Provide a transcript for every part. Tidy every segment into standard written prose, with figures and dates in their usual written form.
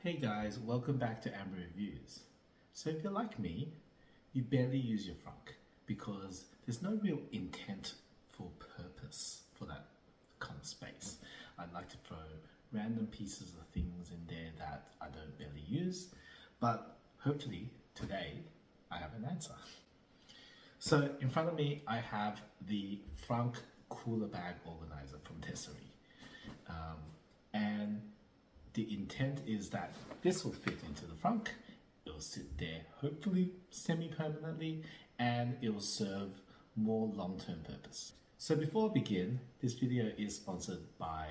Hey guys, welcome back to Amber Reviews. So if you're like me, you barely use your frunk because there's no real intent for purpose for that kind of space. I'd like to throw random pieces of things in there that I don't barely use, but hopefully today I have an answer. So in front of me I have the Frunk cooler bag organizer from Tesery. And the intent is that this will fit into the frunk, it will sit there hopefully semi-permanently, and it will serve more long-term purpose. So before I begin, this video is sponsored by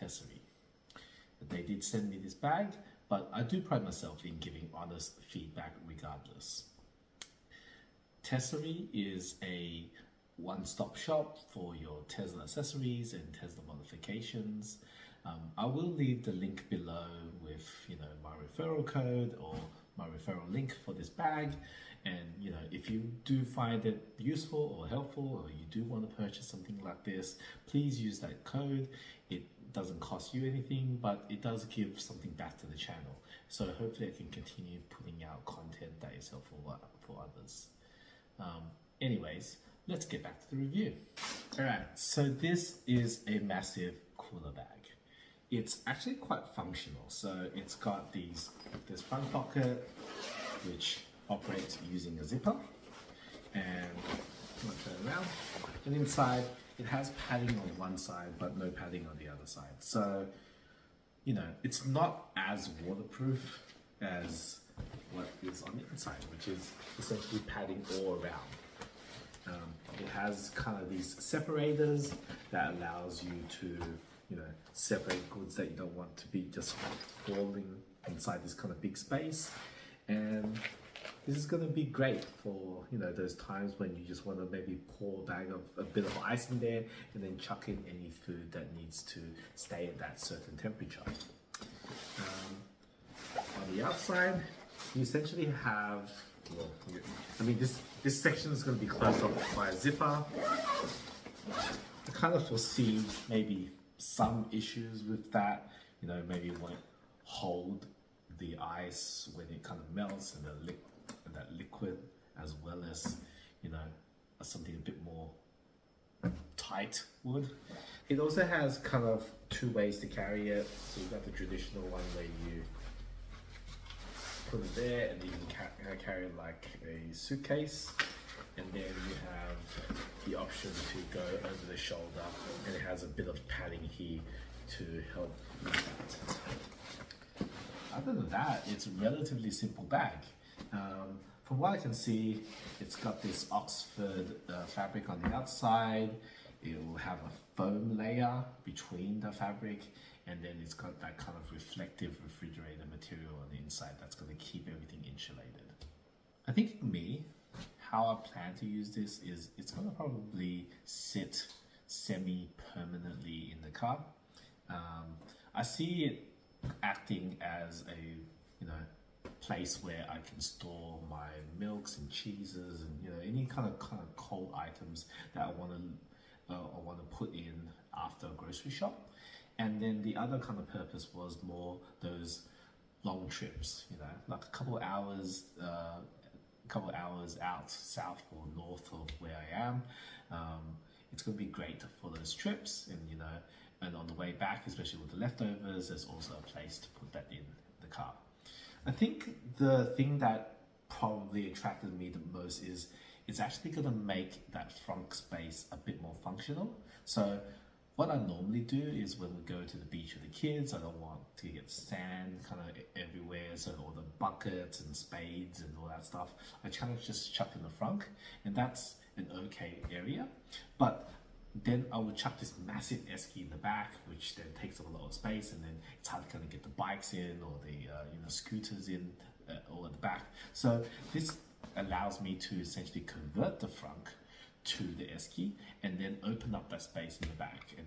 Tesery. They did send me this bag, but I do pride myself in giving honest feedback regardless. Tesery is a one-stop shop for your Tesla accessories and Tesla modifications. I will leave the link below with my referral code or my referral link for this bag, and if you do find it useful or helpful, or you do want to purchase something like this, please use that code. It doesn't cost you anything, but it does give something back to the channel, so hopefully I can continue putting out content that is helpful for others. Anyways, let's get back to the review. Alright, so this is a massive cooler bag. It's actually quite functional. So it's got this front pocket which operates using a zipper, and I'm gonna turn around, and inside it has padding on one side but no padding on the other side. So it's not as waterproof as what is on the inside, which is essentially padding all around. It has kind of these separators that allows you to separate goods that you don't want to be just falling inside this kind of big space. And this is going to be great for those times when you just want to maybe pour a bit of ice in there and then chuck in any food that needs to stay at that certain temperature. On the outside, you essentially have, this section is going to be closed off by a zipper. I kind of foresee maybe some issues with that, maybe it won't hold the ice when it kind of melts, and that liquid, as well as something a bit more tight would. It also has kind of two ways to carry it. So you've got the traditional one where you put it there and then you can carry it like a suitcase, and then you have the option to go over the shoulder, and it has a bit of padding here to help with that. Other than that, it's a relatively simple bag. From what I can see, it's got this Oxford fabric on the outside. It will have a foam layer between the fabric, and then it's got that kind of reflective refrigerator material on the inside that's going to keep everything insulated. I think for me, how I plan to use this is it's going to probably sit semi-permanently in the car. I see it acting as a place where I can store my milks and cheeses and any kind of cold items that I want to put in after a grocery shop. And then the other kind of purpose was more those long trips, like a couple hours out south or north of where I am. It's going to be great for those trips, and on the way back, especially with the leftovers, there's also a place to put that in the car. I think the thing that probably attracted me the most is it's actually going to make that front space a bit more functional. So what I normally do is when we go to the beach with the kids, I don't want to get sand kind of everywhere, so all the buckets and spades and all that stuff, I kind of just chuck in the front, and that's an okay area. But then I would chuck this massive esky in the back, which then takes up a lot of space, and then it's hard to kind of get the bikes in or the scooters in all at the back. So this allows me to essentially convert the front to the esky and then open up that space in the back, and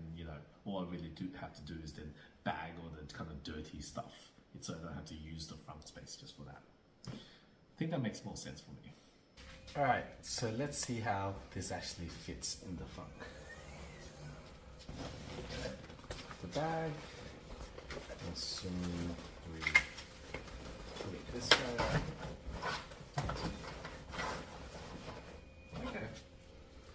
all I really do have to do is then bag all the kind of dirty stuff, so I don't have to use the front space just for that. I think that makes more sense for me. Alright, so let's see how this actually fits in the front. The bag, assuming we put it this way. Okay,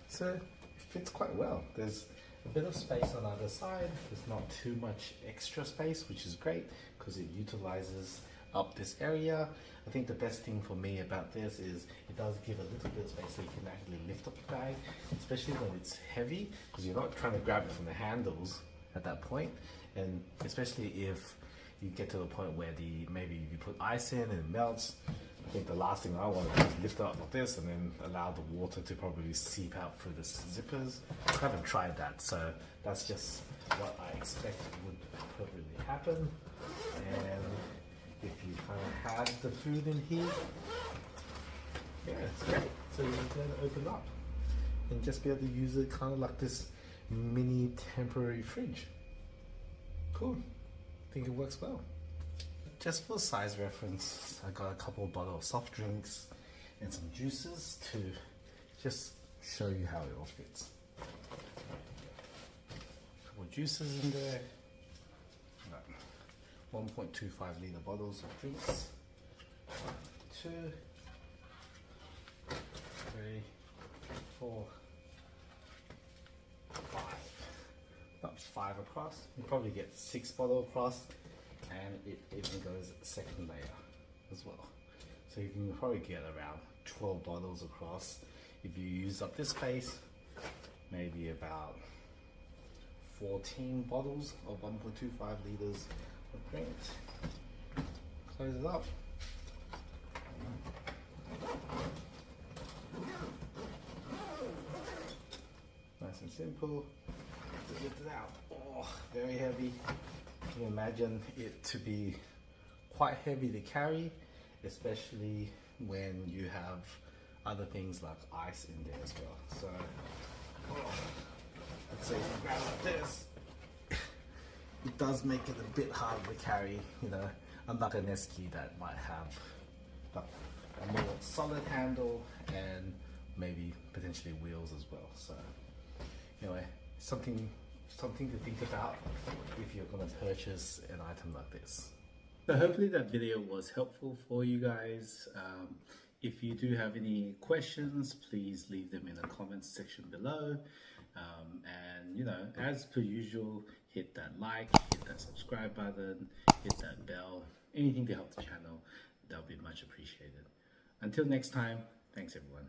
so it fits quite well. There's a bit of space on either side. There's not too much extra space, which is great because it utilizes up this area. I think the best thing for me about this is it does give a little bit of space so you can actually lift up the bag, especially when it's heavy, because you're not trying to grab it from the handles at that point. And especially if you get to the point where maybe you put ice in and it melts, I think the last thing I want to do is lift it up like this and then allow the water to probably seep out through the zippers. I haven't tried that, so that's just what I expect would probably happen. And if you kind of have the food in here, yeah, it's great. So you can open up and just be able to use it kind of like this mini temporary fridge. Cool. I think it works well. Just for size reference, I got a couple of bottles of soft drinks and some juices to just show you how it all fits. A couple of juices in there. 1.25 litre bottles of drinks. 1, 2, 3, 4, 5. About 5 across. You probably get 6 bottles across, and it even goes second layer as well. So you can probably get around 12 bottles across. If you use up this space, maybe about 14 bottles of 1.25 litres of drinks. Close it up. Nice and simple. Lift it out. Oh, very heavy. Can you imagine it to be quite heavy to carry, especially when you have other things like ice in there as well. So, let's say you grab like this. It does make it a bit harder to carry, you know, unlike an Esky that might have a more solid handle and maybe potentially wheels as well. So, anyway, something to think about if you're going to purchase an item like this. So hopefully that video was helpful for you guys. If you do have any questions, please leave them in the comments section below. And you know, as per usual, hit that like, hit that subscribe button, hit that bell, anything to help the channel, that would be much appreciated. Until next time, thanks everyone.